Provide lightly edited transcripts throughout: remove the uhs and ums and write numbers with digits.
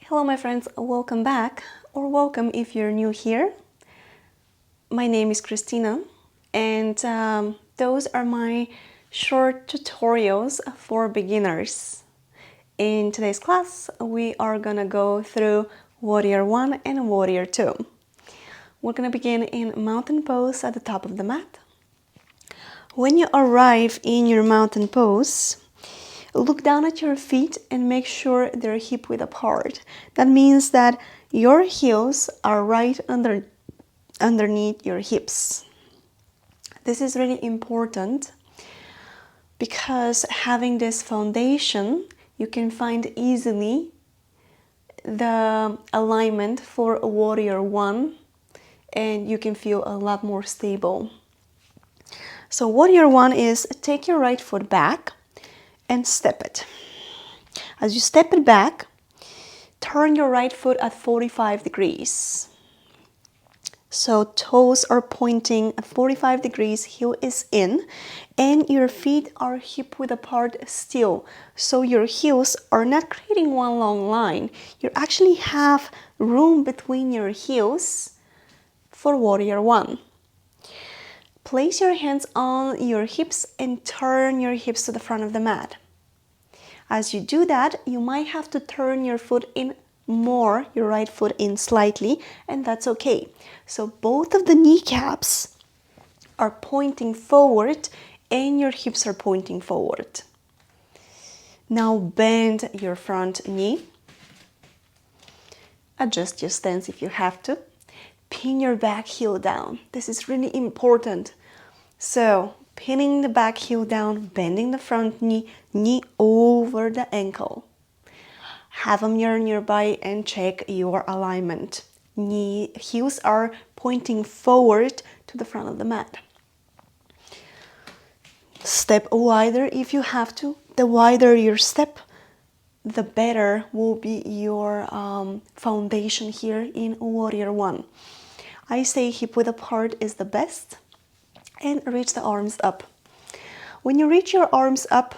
Hello my friends, welcome back, or welcome if you're new here. My name is Christina, and those are my short tutorials for beginners. In today's class, we are gonna go through Warrior I and Warrior II. We're gonna begin in mountain pose at the top of the mat. When you arrive in your mountain pose, look down at your feet and make sure they're hip width apart. That means that your heels are right underneath your hips. This is really important because having this foundation, you can find easily the alignment for Warrior I, and you can feel a lot more stable. So Warrior I is take your right foot back and step it. As you step it back, turn your right foot at 45 degrees. So toes are pointing at 45 degrees, heel is in, and your feet are hip width apart still. So your heels are not creating one long line. You actually have room between your heels for Warrior I. Place your hands on your hips and turn your hips to the front of the mat. As you do that, you might have to turn your foot in more, your right foot in slightly, and that's okay. So both of the kneecaps are pointing forward and your hips are pointing forward. Now bend your front knee. Adjust your stance if you have to. Pin your back heel down. This is really important. So pinning the back heel down, bending the front knee, knee over the ankle. Have a mirror nearby and check your alignment. Heels are pointing forward to the front of the mat. Step wider if you have to. The wider your step, the better will be your foundation here in Warrior I. I say hip width apart is the best, and reach the arms up. When you reach your arms up,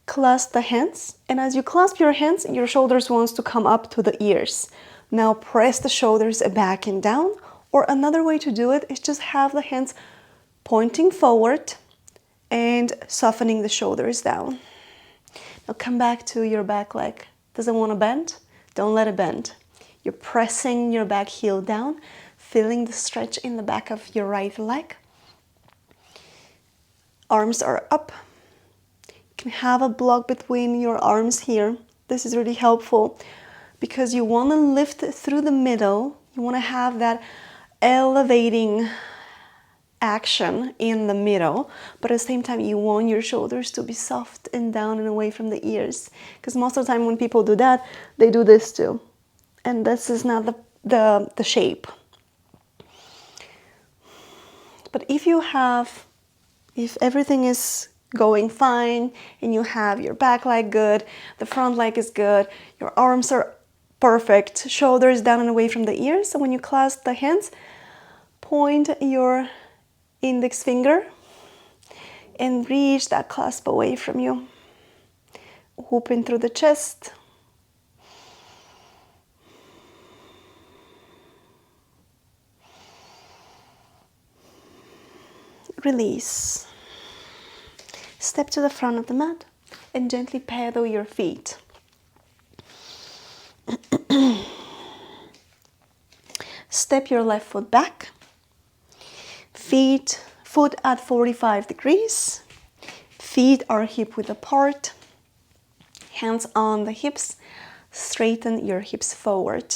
clasp the hands, and as you clasp your hands, your shoulders want to come up to the ears. Now press the shoulders back and down, or another way to do it is just have the hands pointing forward and softening the shoulders down. Now come back to your back leg. Does it want to bend? Don't let it bend. You're pressing your back heel down, feeling the stretch in the back of your right leg. Arms are up. You can have a block between your arms here. This is really helpful because you want to lift through the middle. You want to have that elevating action in the middle, but at the same time you want your shoulders to be soft and down and away from the ears, because most of the time when people do that, they do this too, and this is not the shape. But if everything is going fine and you have your back leg good, the front leg is good, your arms are perfect, shoulders down and away from the ears, so when you clasp the hands, point your index finger and reach that clasp away from you. Open through the chest. Release. Step to the front of the mat and gently pedal your feet. Step your left foot back. Foot at 45 degrees. Feet are hip width apart. Hands on the hips. Straighten your hips forward.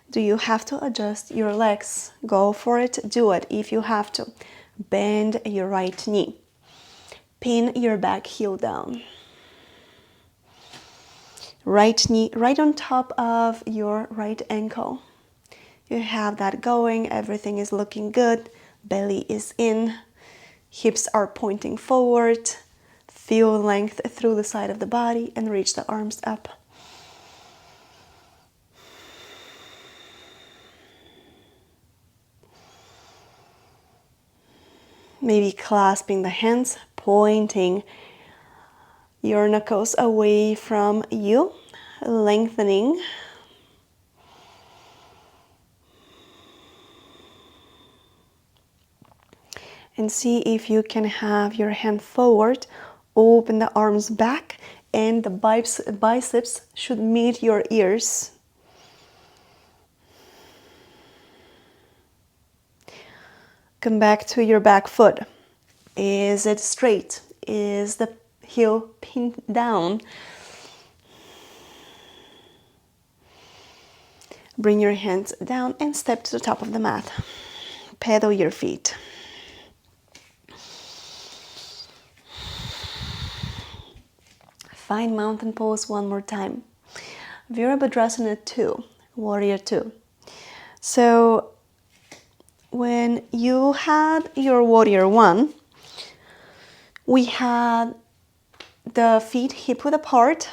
Do you have to adjust your legs? Go for it. Do it if you have to. Bend your right knee. Pin your back heel down. Right knee right on top of your right ankle. You have that going. Everything is looking good. Belly is in. Hips are pointing forward. Feel length through the side of the body and reach the arms up. Maybe clasping the hands, pointing your knuckles away from you. lengthening. And see if you can have your hand forward, open the arms back, and the biceps should meet your ears. Come back to your back foot. Is it straight? Is the heel pinned down? Bring your hands down and step to the top of the mat. Pedal your feet. Find mountain pose one more time. Virabhadrasana II, warrior II. So when you had your warrior I, we had the feet hip width apart.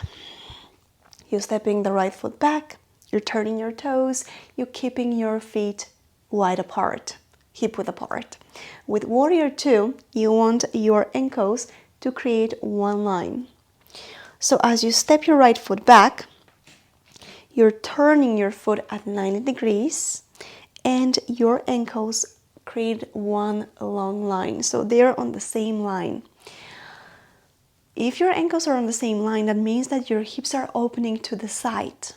You're stepping the right foot back. You're turning your toes. You're keeping your feet wide apart, hip width apart. With warrior II, you want your ankles to create one line. So as you step your right foot back, you're turning your foot at 90 degrees and your ankles create one long line. So they're on the same line. If your ankles are on the same line, that means that your hips are opening to the side.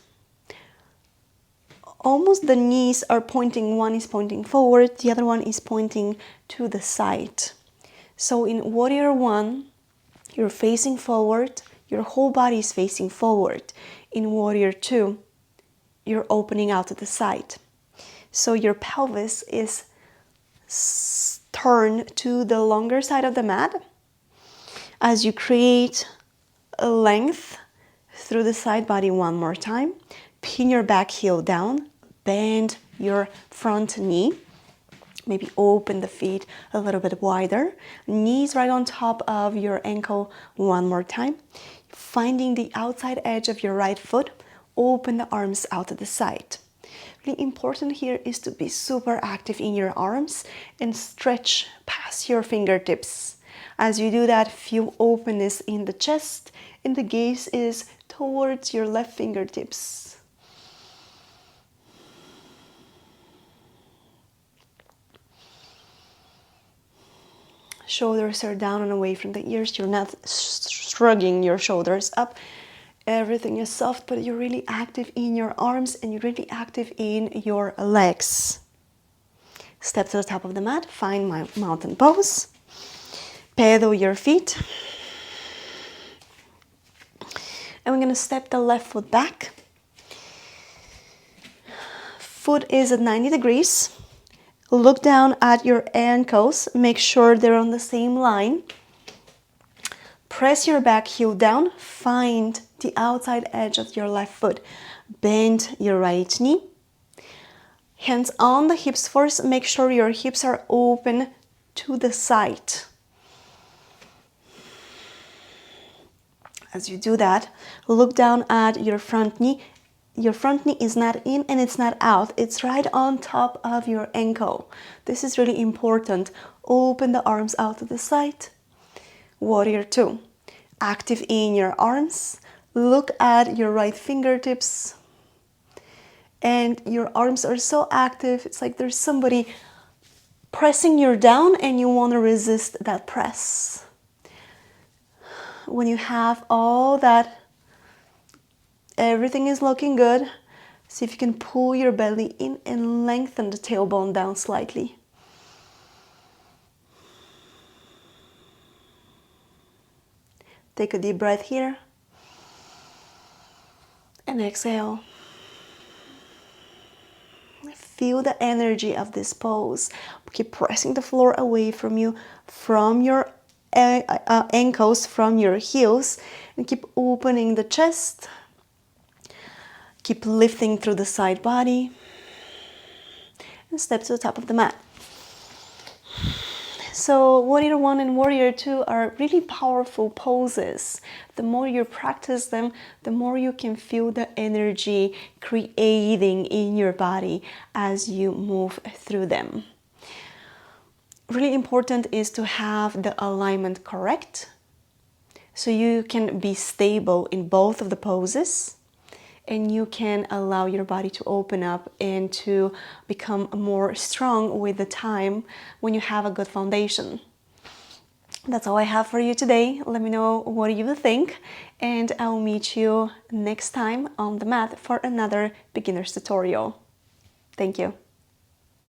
Almost the knees are pointing, one is pointing forward, the other one is pointing to the side. So in warrior I, you're facing forward, your whole body is facing forward. In warrior II, you're opening out to the side. So your pelvis is turned to the longer side of the mat as you create a length through the side body one more time. Pin your back heel down, bend your front knee. Maybe open the feet a little bit wider. Knees right on top of your ankle one more time. Finding the outside edge of your right foot, open the arms out to the side. Really important here is to be super active in your arms and stretch past your fingertips. As you do that, feel openness in the chest and the gaze is towards your left fingertips. Shoulders are down and away from the ears. You're not shrugging your shoulders up. Everything is soft, but you're really active in your arms and you're really active in your legs. Step to the top of the mat. Find my mountain pose. Pedal your feet. And we're going to step the left foot back. Foot is at 90 degrees. Look down at your ankles, make sure they're on the same line. Press your back heel down, find the outside edge of your left foot. Bend your right knee. Hands on the hips first, make sure your hips are open to the side. As you do that, look down at your front knee. Your front knee is not in and it's not out. It's right on top of your ankle. This is really important. Open the arms out to the side. Warrior II. Active in your arms. Look at your right fingertips. And your arms are so active. It's like there's somebody pressing you down and you want to resist that press. When you have all that, everything is looking good. See if you can pull your belly in and lengthen the tailbone down slightly. Take a deep breath here. And exhale. Feel the energy of this pose. Keep pressing the floor away from you, from your ankles, from your heels. And keep opening the chest. Keep lifting through the side body and step to the top of the mat. So warrior I and warrior II are really powerful poses. The more you practice them, the more you can feel the energy creating in your body as you move through them. Really important is to have the alignment correct so you can be stable in both of the poses. and you can allow your body to open up and to become more strong with the time when you have a good foundation. That's all I have for you today. Let me know what you think, and I'll meet you next time on the mat for another beginner's tutorial. Thank you.